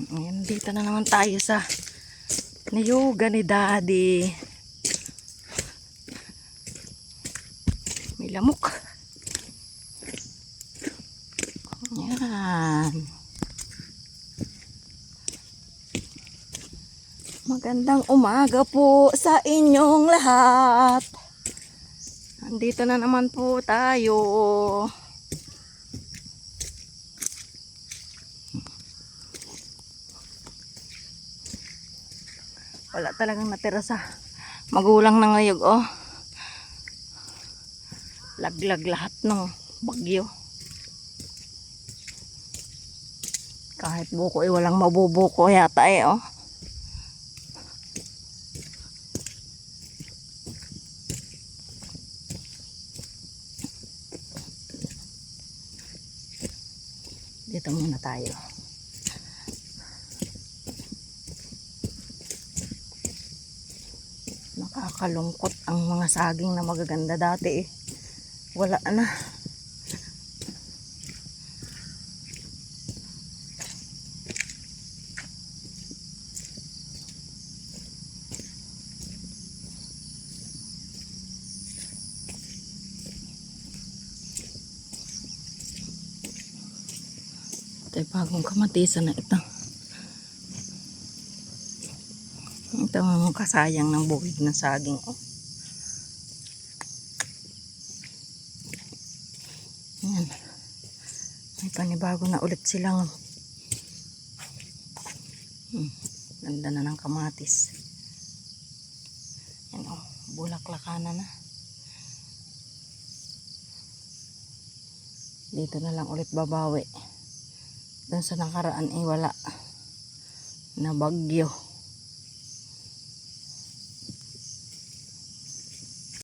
Ngayon, dito na naman tayo sa niyuga ni Daddy. May lamok. Yan. Magandang umaga po sa inyong lahat. Nandito na naman po tayo. Wala talagang natira sa magulang ng ngayog, oh. Laglag lahat ng bagyo. Kahit buko walang mabubuko yata oh. Dito muna tayo. Nakakalungkot ang mga saging na magaganda dati eh. Wala na. Ito ay bagong kamatisan na ito. Ito ang kasayang ng bukid ng saging. Oh. Yan. May panibago na ulit silang ganda na ng kamatis. Yan oh, bulaklakana na. Dito na lang ulit babawi. Doon sa nakaraan ay wala na bagyo.